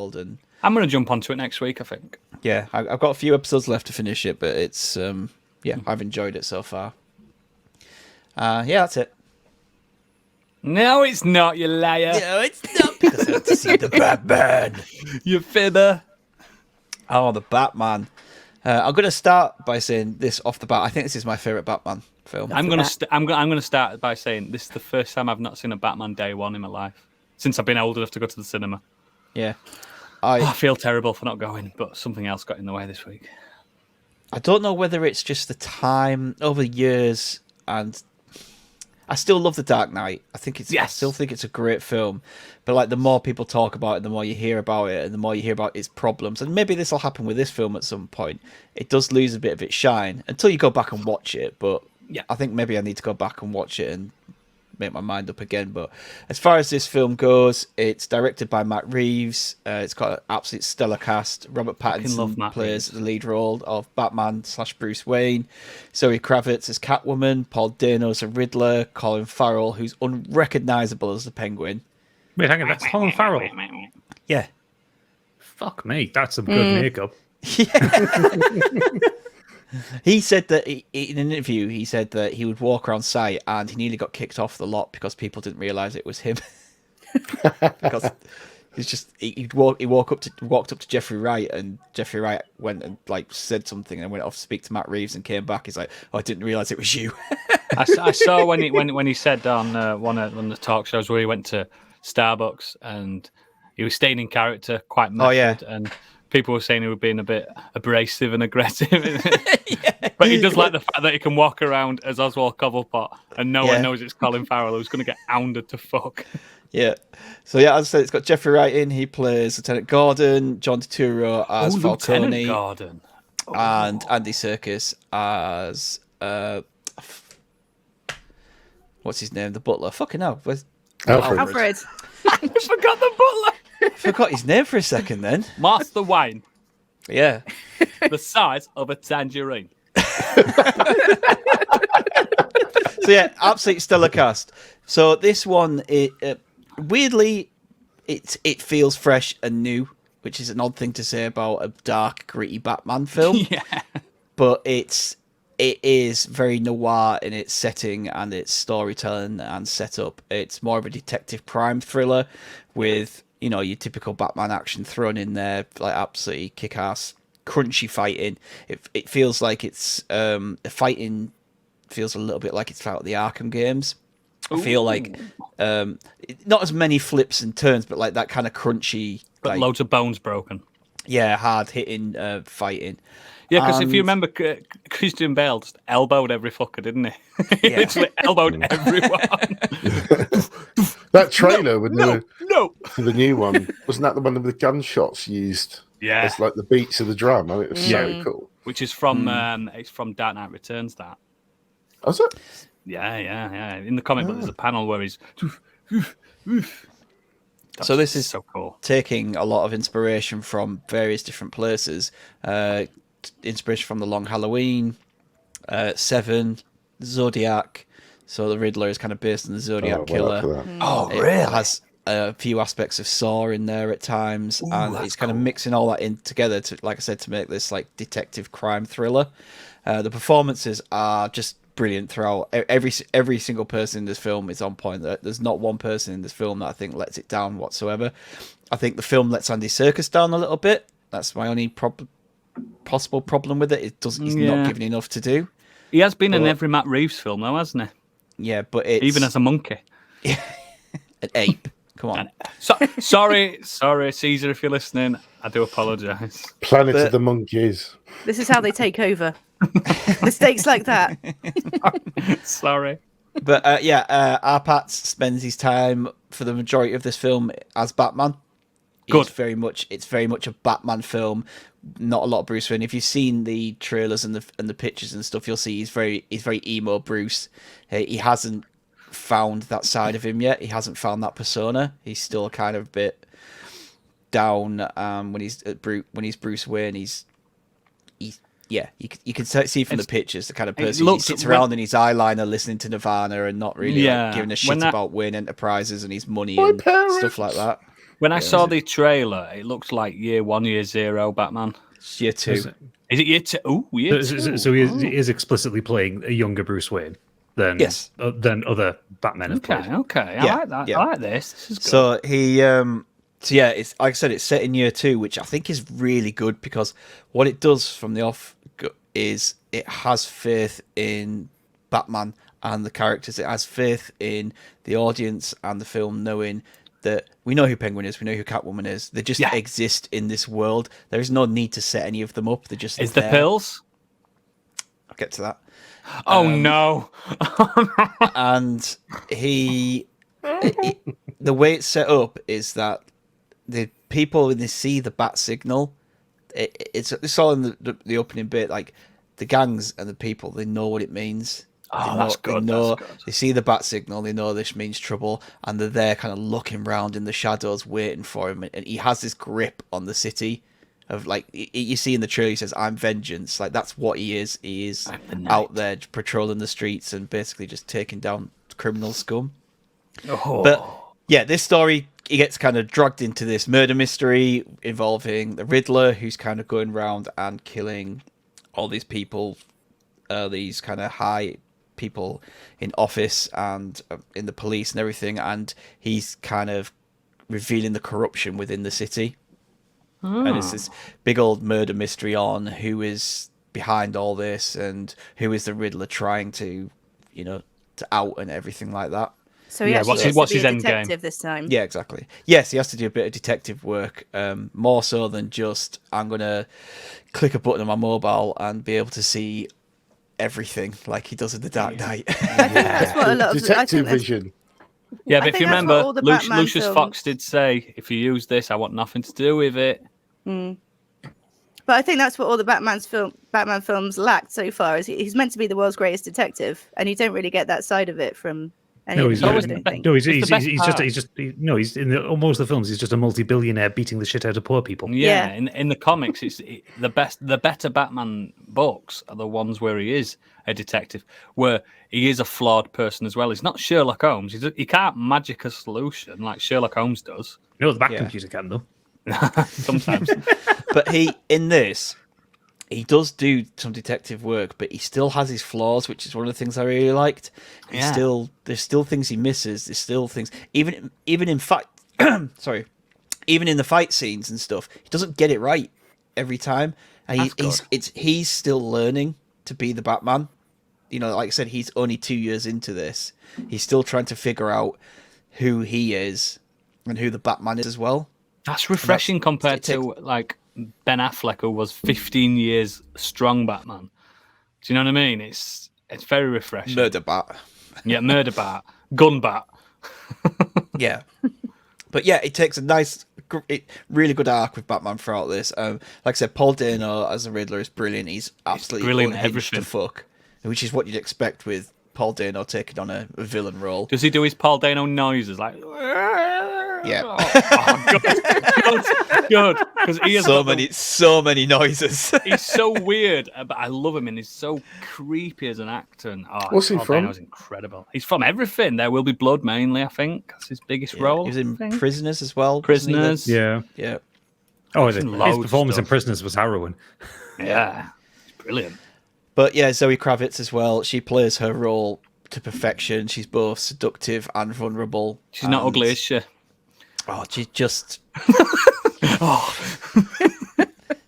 world. And I'm going to jump onto it next week, I think. yeah, I've got a few episodes left to finish it, but it's I've enjoyed it so far. That's it. No, it's not, you liar. No, it's not, because I have to see the Batman. You fibber. Oh, the Batman. I'm going to start by saying this off the bat. I think this is my favourite Batman film. I'm going to start by saying this is the first time I've not seen a Batman day one in my life since I've been old enough to go to the cinema. Yeah. I feel terrible for not going, but something else got in the way this week. I don't know whether it's just the time over the years, and I still love The Dark Knight. I still think it's a great film, but like the more people talk about it, the more you hear about it, and the more you hear about its problems. And maybe this will happen with this film at some point. It does lose a bit of its shine until you go back and watch it. But yeah, I think maybe I need to go back and watch it and make my mind up again. But as far as this film goes, it's directed by Matt Reeves. It's got an absolute stellar cast. Robert Pattinson plays the lead role of Batman / Bruce Wayne. Zoe Kravitz as Catwoman. Paul Dano as the Riddler. Colin Farrell, who's unrecognisable as the Penguin. Wait, hang on, that's Colin Farrell. Yeah. Fuck me, that's some good makeup. Yeah. He said that in an interview, he said that he would walk around site and he nearly got kicked off the lot because people didn't realise it was him. Because he walked up to Jeffrey Wright, and Jeffrey Wright went and like said something and went off to speak to Matt Reeves and came back. He's like, "Oh, I didn't realise it was you." I saw when he said on one of the talk shows where he went to Starbucks and he was staying in character, quite method, and people were saying he was being a bit abrasive and aggressive. But he does like the fact that he can walk around as Oswald Cobblepot and no one knows it's Colin Farrell who's going to get hounded to fuck. Yeah. So, as I said, it's got Jeffrey Wright in. He plays Lieutenant Gordon, John Turturro as Falcone. Lieutenant Gordon. And Andy Serkis as... what's his name? The butler. Fucking hell. Where's Alfred. I forgot the butler. I forgot his name for a second then. Master Wayne. Yeah. The size of a tangerine. So absolute stellar cast. So this one, weirdly, it feels fresh and new, which is an odd thing to say about a dark, gritty Batman film. Yeah. But it is very noir in its setting and its storytelling and setup. It's more of a detective crime thriller with, your typical Batman action thrown in there, like absolutely kick-ass, crunchy fighting. It feels like it's fighting feels a little bit like it's out of the Arkham games. I feel like not as many flips and turns, but like that kind of crunchy, but loads of bones broken. Yeah, hard hitting fighting. Yeah, because if you remember, Christian Bale just elbowed every fucker, didn't he? He literally elbowed everyone. That trailer with no. the new one, wasn't that the one with the gunshots used? Yeah, it's like the beats of the drum. I mean, it was so cool. Which is from it's from Dark Knight Returns. That. Oh, is it? Yeah. In the comic book, there's a panel where he's. So this is so cool. Taking a lot of inspiration from various different places. Inspiration from The Long Halloween, Seven, Zodiac. So the Riddler is kind of based on the Zodiac killer. Really? It has a few aspects of Saw in there at times, and it's kind of mixing all that in together to, like I said, to make this like detective crime thriller. The performances are just brilliant throughout. Every single person in this film is on point. There's not one person in this film that I think lets it down whatsoever. I think the film lets Andy Serkis down a little bit. That's my only possible problem with it. He's not given enough to do. He has been in every Matt Reeves film, though, hasn't he? Yeah, but it's... even as a monkey. An ape. Come on. Sorry, Caesar, if you're listening. I do apologise. Planet of the Monkeys. This is how they take over. Mistakes like that. Sorry. But Arpat spends his time for the majority of this film as Batman. Good. It's very much a Batman film. Not a lot of Bruce Wayne. If you've seen the trailers and the pictures and stuff, you'll see he's very emo Bruce. He hasn't found that side of him yet. He hasn't found that persona. He's still kind of a bit down when he's Bruce Wayne. You can see from the pictures the kind of person he sits around in his eyeliner listening to Nirvana and not really giving a shit about Wayne Enterprises and his money and stuff like that. When I saw the trailer, it looked like year 1, year 0 Batman. It's year 2. Is Is it year 2? Oh, year 2. So he is explicitly playing a younger Bruce Wayne than other Batmen have played. Okay. Yeah, I like that. yeah. I like this. This is good. So he, it's like I said, it's set in year 2, which I think is really good because what it does from the off is it has faith in Batman and the characters. It has faith in the audience and the film, knowing that we know who Penguin is, we know who Catwoman is. They just exist in this world. There is no need to set any of them up. They're just Is there. the pills? I'll get to that. Oh no! And the way it's set up is that the people, when they see the bat signal, it's all in the opening bit. Like the gangs and the people, they know what it means. That's good. They see the bat signal, they know this means trouble, and they're there, kind of looking around in the shadows, waiting for him. And he has this grip on the city. Of like you see in the trailer, he says, "I'm vengeance." Like that's what he is. He is out there patrolling the streets and basically just taking down criminal scum. Oh. But yeah, this story, he gets kind of dragged into this murder mystery involving the Riddler, who's kind of going around and killing all these people, these kind of high people in office and in the police and everything, and he's kind of revealing the corruption within the city. And it's this big old murder mystery on who is behind all this and who is the Riddler trying to, to out and everything like that. So he actually what's his a end game? detective this time. Yeah, exactly. Yes, he has to do a bit of detective work, more so than just I'm going to click a button on my mobile and be able to see everything like he does in The Dark Knight. That's what a lot of Detective vision. Yeah, but if think you that's what remember, all the Batman Lucius films- Fox did say, "If you use this, I want nothing to do with it." But I think that's what all the Batman films lacked so far. Is he's meant to be the world's greatest detective, and you don't really get that side of it from any of the films, I don't think. He's in almost the films. He's just a multi-billionaire beating the shit out of poor people. Yeah. In the comics, the better Batman books are the ones where he is a detective, where he is a flawed person as well. He's not Sherlock Holmes. He can't magic a solution like Sherlock Holmes does. No, the back computer can though. Sometimes. But he does do some detective work, but he still has his flaws, which is one of the things I really liked. There's still things he misses. There's still things, even in fact, even in the fight scenes and stuff, he doesn't get it right every time. And he's still learning to be the Batman. Like I said, he's only 2 years into this. He's still trying to figure out who he is and who the Batman is as well. That's refreshing compared to like Ben Affleck, who was 15 years strong Batman. Do you know what I mean? It's very refreshing. Murder Bat. Yeah, Murder Bat. Gun Bat. Yeah. But yeah, it takes a really good arc with Batman throughout this. Like I said, Paul Dano as the Riddler is brilliant. He's absolutely brilliant unhinged everything. to fuck, which is what you'd expect with Paul Dano taking on a villain role. Does he do his Paul Dano noises like? Yeah. Good. Because he has so many noises. He's so weird, but I love him, and he's so creepy as an actor. And what's he from? Dano's incredible. He's from everything. There Will Be Blood, mainly. I think that's his biggest role. He was in Prisoners as well. Prisoners. Yeah. Oh, his performance in Prisoners was harrowing. Yeah, it's brilliant. But yeah, Zoe Kravitz as well. She plays her role to perfection. She's both seductive and vulnerable. She's not ugly, is she? Oh, she's just.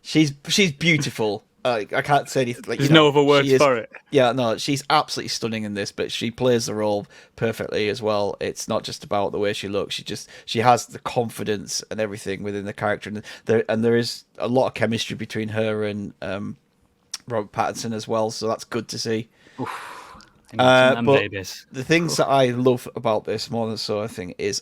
She's beautiful. I can't say anything. There's no other words for it. Yeah, no, she's absolutely stunning in this, but she plays the role perfectly as well. It's not just about the way she looks. She has the confidence and everything within the character, and there is a lot of chemistry between her and Robert Pattinson as well. So that's good to see. But babies. The things that I love about this more than so, I think, is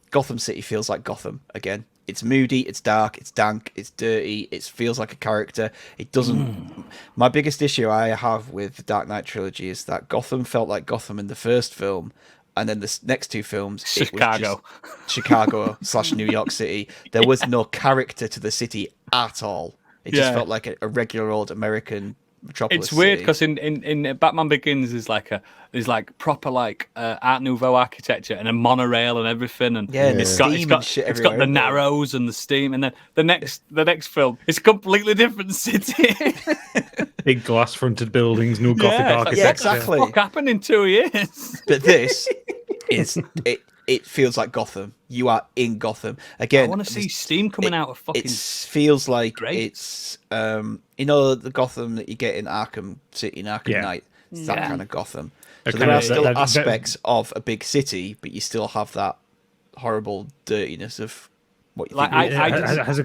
Gotham City feels like Gotham again. It's moody, it's dark, it's dank, it's dirty, it feels like a character. It doesn't... My biggest issue I have with the Dark Knight trilogy is that Gotham felt like Gotham in the first film, and then the next two films... Chicago. Chicago / New York City. There was no character to the city at all. It just felt like a regular old American Metropolis. It's weird City. because in Batman Begins there's like proper like Art Nouveau architecture and a monorail and everything, and it's got the Narrows and the steam, and then the next film it's a completely different city. Big glass fronted buildings, no Gothic architecture. Yeah, exactly. What happened in 2 years? But this is it feels like Gotham. You are in Gotham again. I want to see steam coming out of fucking. It feels like great. It's the Gotham that you get in Arkham City and Arkham Knight. It's that kind of Gotham. So there are still aspects of a big city, but you still have that horrible dirtiness of what you think.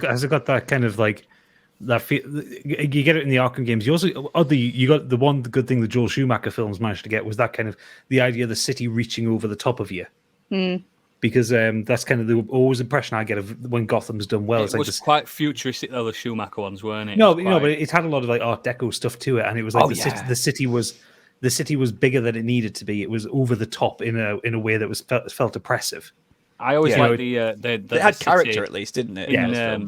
Has it got that kind of like that feel? You get it in the Arkham games. You also you got the one good thing the Joel Schumacher films managed to get was that kind of the idea of the city reaching over the top of you. Because that's kind of the always impression I get of when Gotham's done well. It was quite futuristic though, the Schumacher ones, weren't it? No, but it had a lot of like Art Deco stuff to it, and it was like the city was bigger than it needed to be. It was over the top in a way that was felt oppressive. I always liked the it had character at least, didn't it? Yeah.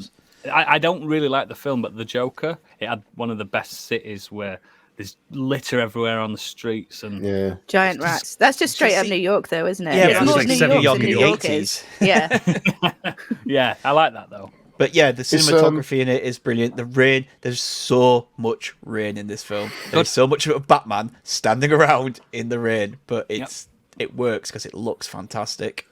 I don't really like the film, but the Joker, it had one of the best cities where there's litter everywhere on the streets and giant rats. That's just straight up New York, though, isn't it? Yeah, it's more like New York in the 80s. Yeah, yeah, I like that though. But yeah, the cinematography in it is brilliant. The rain, there's so much rain in this film. There's so much of Batman standing around in the rain, but it works because it looks fantastic.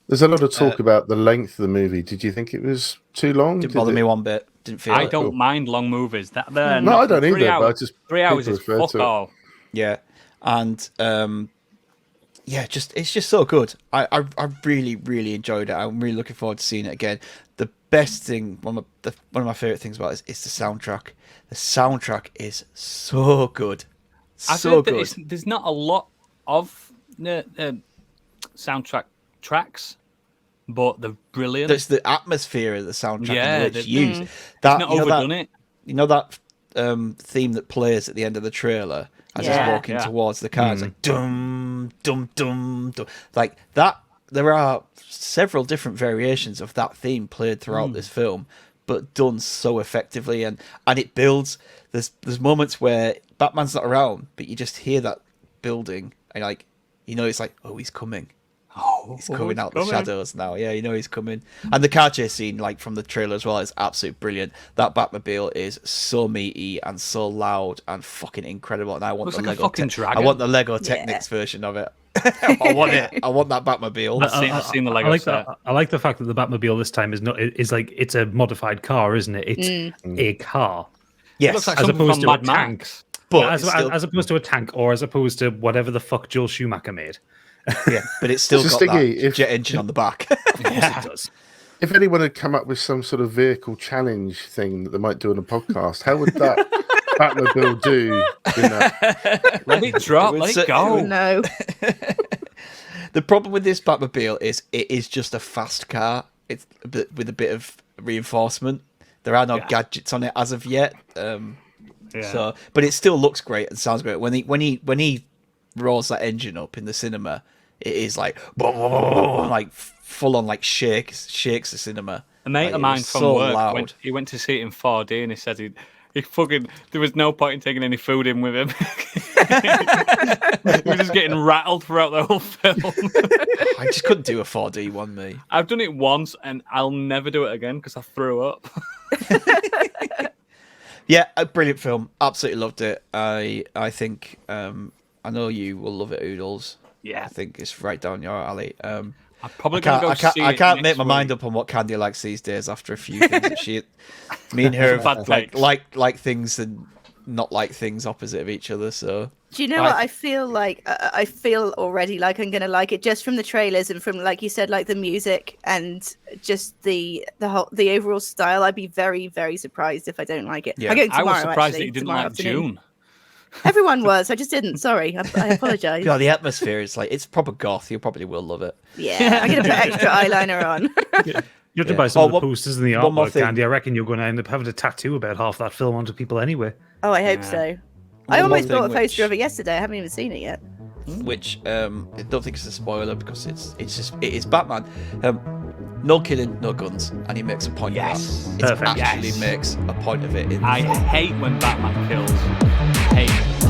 There's a lot of talk about the length of the movie. Did you think it was too long? Didn't bother me one bit. Didn't feel. I don't mind long movies. I don't either. But I just 3 hours is fuck all. Yeah, and it's just so good. I really really enjoyed it. I'm really looking forward to seeing it again. The best thing, one of my favorite things about it is the soundtrack. The soundtrack is so good, so good. There's not a lot of soundtrack tracks, but they're brilliant. It's the atmosphere of the soundtrack and the way it's used. It's not overdone it. You know that theme that plays at the end of the trailer as he's walking towards the car? It's like dum dum dum dum, like that. There are several different variations of that theme played throughout this film, but done so effectively, and it builds. There's moments where Batman's not around, but you just hear that building, and it's like, oh, he's coming. He's coming out the shadows now. Yeah, he's coming. And the car chase scene, like from the trailer as well, is absolutely brilliant. That Batmobile is so meaty and so loud and fucking incredible. And I want the Lego. I want the Lego Technics version of it. I want it. I want that Batmobile. I've seen the Lego set. I like the fact that the Batmobile this time is like it's a modified car, isn't it? It's a car. Yes, it looks like as opposed to a Mad tank. Max. But as opposed to a tank, or as opposed to whatever the fuck Joel Schumacher made. Yeah, but it's still got that jet engine on the back. Of course it does. If anyone had come up with some sort of vehicle challenge thing that they might do on a podcast, how would that Batmobile do in that? Let it drop, let it go. No. The problem with this Batmobile is it is just a fast car. It's with a bit of reinforcement. There are no gadgets on it as of yet. So, but it still looks great and sounds great. When he roars that engine up in the cinema, it is like full on, like shakes the cinema. A mate of mine from work he went to see it in 4D, and he said he fucking there was no point in taking any food in with him. He was just getting rattled throughout the whole film. I just couldn't do a 4D one, me. I've done it once, and I'll never do it again because I threw up. Yeah, a brilliant film. Absolutely loved it. I think I know you will love it, Oodles. Yeah, I think it's right down your alley. I'm probably gonna go see it. I can't make my mind up on what Candy likes these days after a few things that me and her have like things and not like things opposite of each other. So do you know what I feel like? I feel already like I'm gonna like it just from the trailers and from, like you said, like the music and just the overall style. I'd be very, very surprised if I don't like it. Yeah. I'm going tomorrow, I was surprised actually, that you didn't tomorrow like afternoon. June. Everyone was. I just didn't. Sorry. I apologise. God, the atmosphere is like, it's proper goth. You probably will love it. Yeah, I'm going to put extra eyeliner on. You have to buy some of the posters and the artwork, Candy. I reckon you're going to end up having a tattoo about half that film onto people anyway. Oh, I hope so. I almost bought a poster of it yesterday. I haven't even seen it yet. Which I don't think it's a spoiler because it is Batman. no killing, no guns, and he makes a point Yes. of that. It Perfect. actually makes a point of it. I hate when Batman kills. I hate it.